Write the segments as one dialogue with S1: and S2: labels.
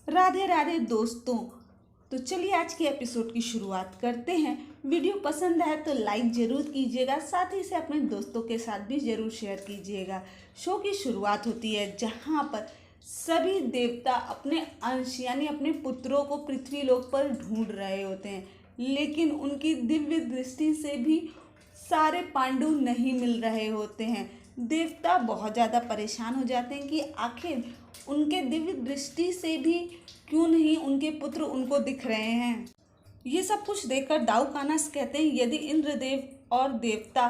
S1: राधे राधे दोस्तों। तो चलिए आज के एपिसोड की शुरुआत करते हैं। वीडियो पसंद आए तो लाइक ज़रूर कीजिएगा, साथ ही से अपने दोस्तों के साथ भी ज़रूर शेयर कीजिएगा। शो की शुरुआत होती है जहां पर सभी देवता अपने अंश यानी अपने पुत्रों को पृथ्वी लोक पर ढूंढ रहे होते हैं, लेकिन उनकी दिव्य दृष्टि से भी सारे पांडु नहीं मिल रहे होते हैं। देवता बहुत ज़्यादा परेशान हो जाते हैं कि आखिर उनके दिव्य दृष्टि से भी क्यों नहीं उनके पुत्र उनको दिख रहे हैं। ये सब कुछ देखकर दाऊ कानस कहते हैं, यदि इंद्रदेव और देवता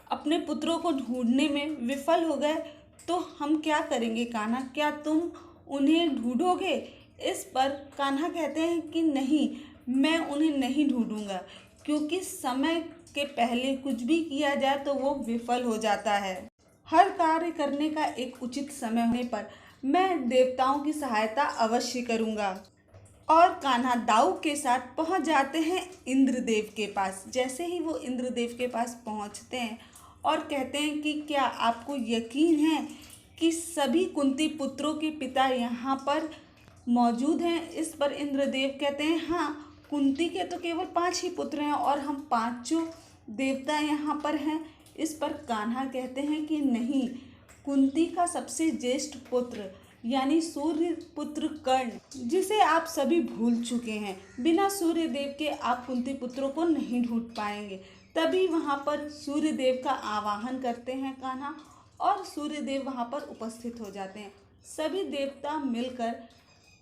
S1: अपने पुत्रों को ढूंढने में विफल हो गए तो हम क्या करेंगे कान्हा, क्या तुम उन्हें ढूंढोगे? इस पर कान्हा कहते हैं कि नहीं, मैं उन्हें नहीं ढूंढूंगा, क्योंकि समय के पहले कुछ भी किया जाए तो वो विफल हो जाता है। हर कार्य करने का एक उचित समय होने पर मैं देवताओं की सहायता अवश्य करूंगा। और कान्हा दाऊ के साथ पहुंच जाते हैं इंद्रदेव के पास। जैसे ही वो इंद्रदेव के पास पहुंचते हैं और कहते हैं कि क्या आपको यकीन है कि सभी कुंती पुत्रों के पिता यहाँ पर मौजूद हैं? इस पर इंद्रदेव कहते हैं हाँ, कुंती के तो केवल 5 ही पुत्र हैं और हम पांचों देवता यहाँ पर हैं। इस पर कान्हा कहते हैं कि नहीं, कुंती का सबसे ज्येष्ठ पुत्र यानी सूर्य पुत्र कर्ण, जिसे आप सभी भूल चुके हैं, बिना सूर्य देव के आप कुंती पुत्रों को नहीं ढूंढ पाएंगे। तभी वहाँ पर सूर्य देव का आवाहन करते हैं कान्हा और सूर्य देव वहाँ पर उपस्थित हो जाते हैं। सभी देवता मिलकर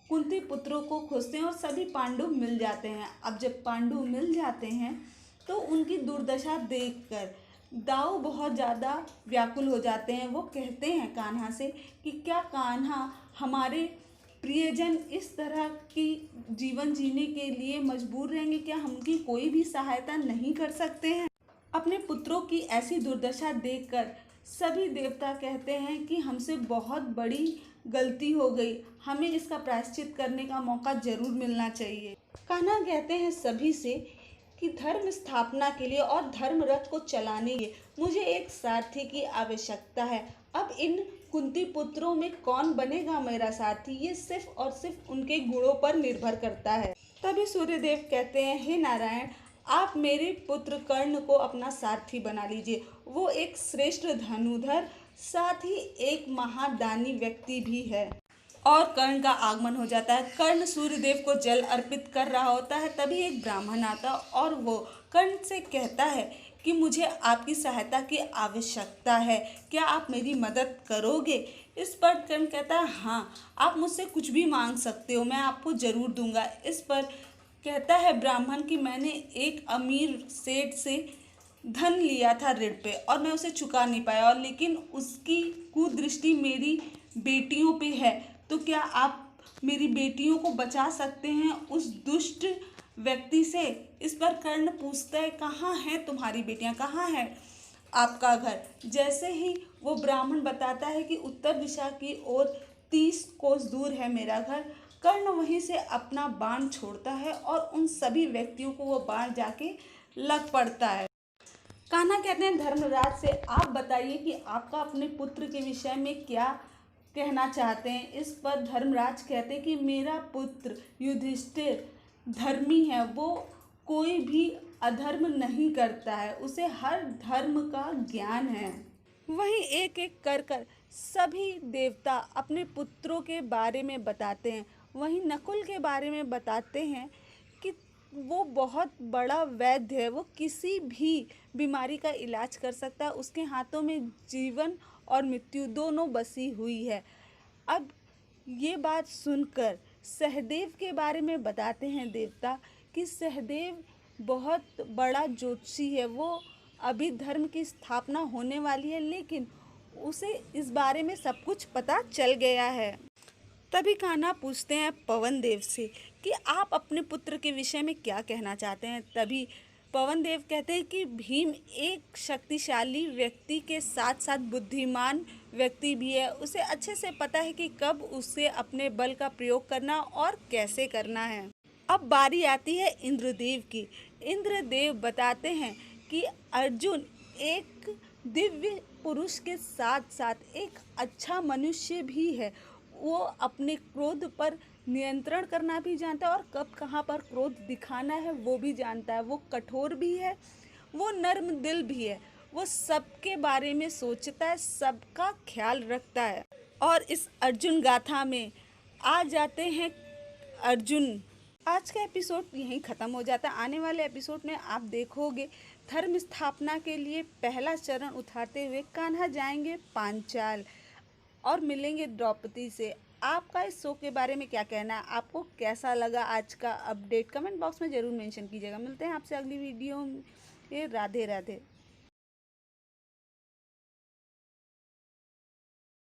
S1: कुंती पुत्रों को खोजते हैं और सभी पांडु मिल जाते हैं। अब जब पांडु मिल जाते हैं तो उनकी दुर्दशा देखकर दाऊ बहुत ज़्यादा व्याकुल हो जाते हैं। वो कहते हैं कान्हा से कि क्या कान्हा, हमारे प्रियजन इस तरह की जीवन जीने के लिए मजबूर रहेंगे? क्या हम उनकी कोई भी सहायता नहीं कर सकते हैं? अपने पुत्रों की ऐसी दुर्दशा देखकर सभी देवता कहते हैं कि हमसे बहुत बड़ी गलती हो गई, हमें इसका प्रायश्चित करने का मौका जरूर मिलना चाहिए। कान्हा कहते हैं सभी से कि धर्म स्थापना के लिए और धर्म रथ को चलाने के लिए मुझे एक सारथी की आवश्यकता है। अब इन कुंती पुत्रों में कौन बनेगा मेरा सारथी, ये सिर्फ और सिर्फ उनके गुणों पर निर्भर करता है। तभी सूर्यदेव कहते हैं हे नारायण, आप मेरे पुत्र कर्ण को अपना सारथी बना लीजिए। वो एक श्रेष्ठ धनुधर, साथ ही एक महादानी व्यक्ति भी है। और कर्ण का आगमन हो जाता है। कर्ण सूर्यदेव को जल अर्पित कर रहा होता है, तभी एक ब्राह्मण आता और वो कर्ण से कहता है कि मुझे आपकी सहायता की आवश्यकता है, क्या आप मेरी मदद करोगे? इस पर कर्ण कहता है हाँ, आप मुझसे कुछ भी मांग सकते हो, मैं आपको ज़रूर दूंगा। इस पर कहता है ब्राह्मण कि मैंने एक अमीर सेठ से धन लिया था ऋण पे और मैं उसे चुका नहीं पाया, और लेकिन उसकी कुदृष्टि मेरी बेटियों पे है, तो क्या आप मेरी बेटियों को बचा सकते हैं उस दुष्ट व्यक्ति से? इस पर कर्ण पूछता है कहाँ हैं तुम्हारी बेटियां, कहाँ है आपका घर? जैसे ही वो ब्राह्मण बताता है कि उत्तर दिशा की ओर 30 कोस दूर है मेरा घर, कर्ण वहीं से अपना बाण छोड़ता है और उन सभी व्यक्तियों को वो बाण जाके लग पड़ता है। कान्हा कहते हैं धर्मराज से आप बताइए कि आपका अपने पुत्र के विषय में क्या कहना चाहते हैं। इस पर धर्मराज कहते हैं कि मेरा पुत्र युधिष्ठिर धर्मी है, वो कोई भी अधर्म नहीं करता है, उसे हर धर्म का ज्ञान है। वहीं एक एक कर कर सभी देवता अपने पुत्रों के बारे में बताते हैं। वहीं नकुल के बारे में बताते हैं कि वो बहुत बड़ा वैद्य है, वो किसी भी बीमारी का इलाज कर सकता है, उसके हाथों में जीवन और मृत्यु दोनों बसी हुई है। अब ये बात सुनकर सहदेव के बारे में बताते हैं देवता कि सहदेव बहुत बड़ा ज्योतिषी है, वो अभी धर्म की स्थापना होने वाली है, लेकिन उसे इस बारे में सब कुछ पता चल गया है। तभी कान्हा पूछते हैं पवन देव से कि आप अपने पुत्र के विषय में क्या कहना चाहते हैं। तभी पवन देव कहते हैं कि भीम एक शक्तिशाली व्यक्ति के साथ साथ बुद्धिमान व्यक्ति भी है, उसे अच्छे से पता है कि कब उसे अपने बल का प्रयोग करना और कैसे करना है। अब बारी आती है इंद्रदेव की। इंद्रदेव बताते हैं कि अर्जुन एक दिव्य पुरुष के साथ साथ एक अच्छा मनुष्य भी है, वो अपने क्रोध पर नियंत्रण करना भी जानता है और कब कहाँ पर क्रोध दिखाना है वो भी जानता है। वो कठोर भी है, वो नर्म दिल भी है, वो सबके बारे में सोचता है, सबका ख्याल रखता है। और इस अर्जुन गाथा में आ जाते हैं अर्जुन। आज का एपिसोड यहीं ख़त्म हो जाता है। आने वाले एपिसोड में आप देखोगे धर्म स्थापना के लिए पहला चरण उठाते हुए कान्हा जाएंगे पांचाल और मिलेंगे द्रौपदी से। आपका इस शो के बारे में क्या कहना है? आपको कैसा लगा आज का अपडेट? कमेंट बॉक्स में ज़रूर मेंशन कीजिएगा। मिलते हैं आपसे अगली वीडियो में। राधे राधे।